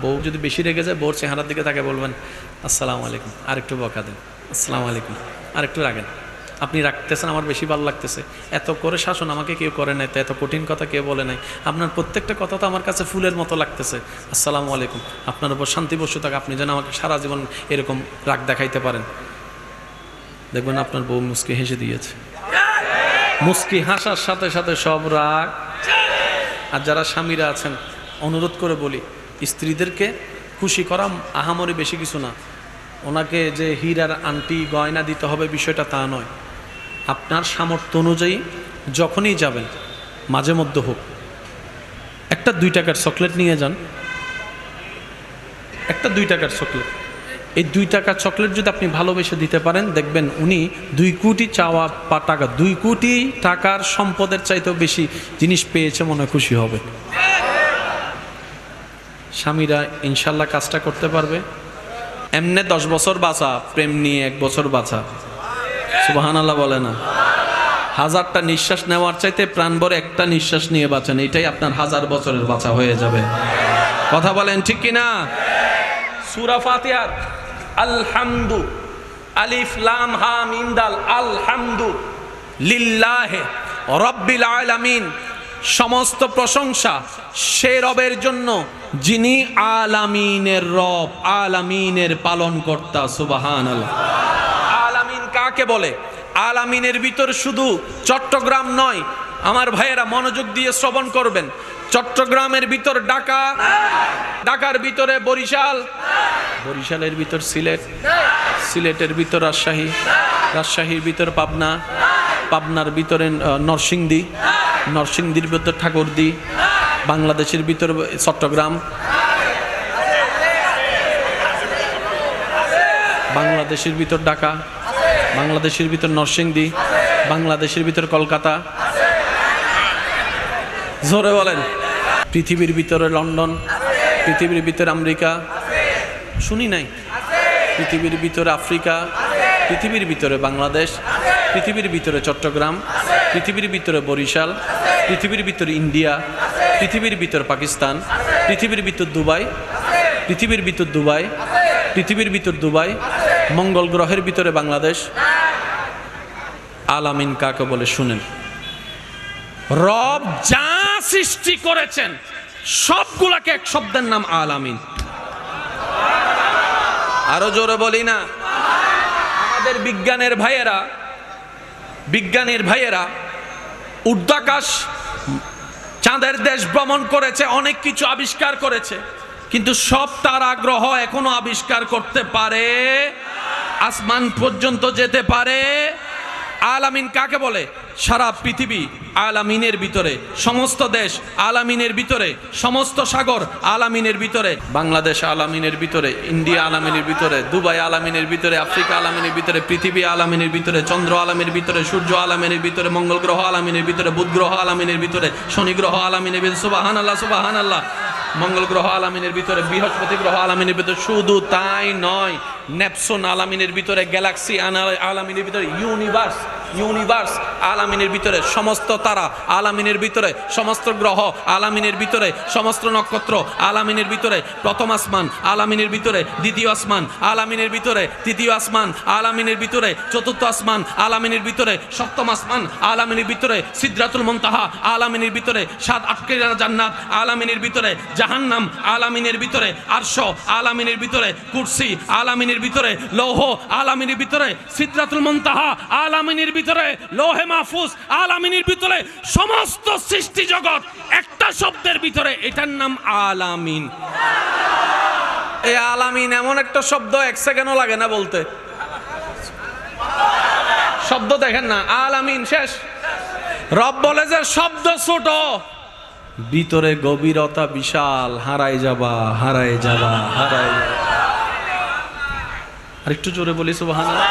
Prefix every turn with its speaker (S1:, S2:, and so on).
S1: বউ যদি বেশি রেগে যায় বউর চেহারার দিকে তাকে বলবেন আসসালামু আলাইকুম, আরেকটু বকা দেন, আসসালামু আলাইকুম, আরেকটু রাখেন, আপনি রাখতেছেন আমার বেশি ভালো লাগতেছে, এত করে শাসন আমাকে কেউ করে নাই, তো এত কঠিন কথা কেউ বলে নাই, আপনার প্রত্যেকটা কথা তো আমার কাছে ফুলের মতো লাগতেছে, আসসালামু আলাইকুম, আপনার উপর শান্তি বসে থাকে, আপনি যেন আমাকে সারা জীবন এরকম রাগ দেখাইতে পারেন। দেখবেন আপনার বউ মুস্কি হেসে দিয়েছে। মুস্কি হাসার সাথে সাথে সব রাগ। আর যারা স্বামীরা আছেন অনুরোধ করে বলি, স্ত্রীদেরকে খুশি করা আহামরি বেশি কিছু না, ওনাকে যে হীরার আংটি গয়না দিতে হবে বিষয়টা তা নয়, আপনার সামর্থ্য অনুযায়ী যখনই যাবেন মাঝে মধ্যে হোক একটা 2 টাকার চকলেট নিয়ে যান, একটা 2 টাকার চকলেট, এই 2 টাকার চকলেট যদি আপনি ভালোবেসে দিতে পারেন দেখবেন উনি 2 কোটি চাওয়া টাকা, 2 কোটি টাকার সম্পদের চাইতেও বেশি জিনিস পেয়েছে মনে খুশি হবে। স্বামীরা ইনশাল্লাহ কাজটা করতে পারবে। এমনে 10 বছর বাঁচা, প্রেম নিয়ে 1 বছর বাঁচা, সুবহানাল্লাহ বলে না? 1000টা নিঃশ্বাস নেওয়ার চাইতে প্রাণ ভরে একটা নিঃশ্বাস নিয়ে বাঁচেন, এটাই আপনার 1000 বছরের বাঁচা হয়ে যাবে। কথা বলেন ঠিক কিনা? সূরা ফাতিহার আলহামদু আলিফ লাম হা মিম দাল, আলহামদু লিল্লাহি রাব্বিল আলামিন, সমস্ত প্রশংসা সে রবের জন্য যিনি আলামিনের রব, আলামিনের পালনকর্তা। সুবহানাল্লাহ। আলামিন কাকে বলে? আলামিনের ভিতর শুধু চট্টগ্রাম নয়, আমার ভাইয়েরা মনোযোগ দিয়ে শ্রবণ করবেন। চট্টগ্রামের ভিতর ঢাকা, ঢাকার ভিতরে বরিশাল, বরিশালের ভিতর সিলেট, সিলেটের ভিতর রাজশাহী, রাজশাহীর ভিতর পাবনা, পাবনার ভিতরে নরসিংদী, নরসিংদীর ভিতর ঠাকুরদী, বাংলাদেশের ভিতর চট্টগ্রাম, বাংলাদেশের ভিতর ঢাকা, বাংলাদেশের ভিতর নরসিংদী, বাংলাদেশের ভিতর কলকাতা। জোরে বলেন। পৃথিবীর ভিতরে লন্ডন, পৃথিবীর ভিতরে আমেরিকা, শুনি নাই, পৃথিবীর ভিতরে আফ্রিকা, পৃথিবীর ভিতরে বাংলাদেশ, পৃথিবীর ভিতরে চট্টগ্রাম, পৃথিবীর ভিতরে বরিশাল, পৃথিবীর ভিতরে ইন্ডিয়া, পৃথিবীর ভিতর পাকিস্তান, পৃথিবীর ভিতর দুবাই, পৃথিবীর ভিতর দুবাই, পৃথিবীর ভিতর দুবাই, মঙ্গল গ্রহের ভিতরে বাংলাদেশ। আলামিন কাকে বলে শুনেন। রব যা সৃষ্টি করেছেন সবগুলাকে এক শব্দের নাম আলামিন। আরো জোরে বলি না? আমাদের বিজ্ঞানের ভাইয়েরা, বিজ্ঞানীর ভাইয়েরা ঊর্ধ্বাকাশ চাঁদের দেশ ভ্রমণ করেছে, অনেক কিছু আবিষ্কার করেছে, কিন্তু সব তারা গ্রহ এখনো আবিষ্কার করতে পারে, আসমান পর্যন্ত যেতে পারে। আলামিন কাকে বলে? সারা পৃথিবী আলামিনের ভিতরে, সমস্ত দেশ আলামিনের ভিতরে, সমস্ত সাগর আলামিনের ভিতরে, বাংলাদেশ আলামিনের ভিতরে, ইন্ডিয়া আলামিনের ভিতরে, দুবাই আলামিনের ভিতরে, আফ্রিকা আলামিনের ভিতরে, পৃথিবী আলামিনের ভিতরে, চন্দ্র আলামিনের ভিতরে, সূর্য আলামিনের ভিতরে, মঙ্গল গ্রহ আলামিনের ভিতরে, বুধ গ্রহ আলামিনের ভিতরে, শনি গ্রহ আলামিনের ভিতরে। সুবহানাল্লাহ, সুবহানাল্লাহ। মঙ্গল গ্রহ আলামিনের ভিতরে, বৃহস্পতি গ্রহ আলামিনের ভিতরে। শুধু তাই নয়, নেপসুন আলামিনের ভিতরে, গ্যালাক্সি আলামিনের ভিতরে, ইউনিভার্স, ইউনিভার্স আলামিনের ভিতরে, সমস্ত তারা আলামিনের ভিতরে, সমস্ত গ্রহ আলামিনের ভিতরে, সমস্ত নক্ষত্র আলামিনের ভিতরে, প্রথম আসমান আলামিনের ভিতরে, দ্বিতীয় আসমান আলামিনের ভিতরে, তৃতীয় আসমান আলামিনের ভিতরে, চতুর্থ আসমান আলামিনের ভিতরে, সপ্তম আসমান আলামিনের ভিতরে, সিদরাতুল মুনতাহা আলামিনের ভিতরে, 7 আটকেরা জান্নাত আলামিনের ভিতরে, জাহান্নাম আলামিনের ভিতরে, আরশ আলামিনের ভিতরে, কুরসি আলামিনের ভিতরে, লৌহ আলামিনের ভিতরে, সিদরাতুল মুনতাহা আলামিনের ভিতরে, লৌহে মাহফুজ আলামিনের ভিতরে, সমস্ত সৃষ্টি জগৎ একটা শব্দের ভিতরে, এটার নাম আলামিন। এই আলামিন এমন একটা শব্দ 1 সেকেন্ডও লাগে না বলতে। শব্দ দেখেন না, আলামিন শেষ। রব বলে যে শব্দ ছোট, ভিতরে গভীরতা বিশাল, হারাই যাবা, হারাই যাবা, হারাই যাবা। আরেকটু জোরে বলি সুবহানাল্লাহ।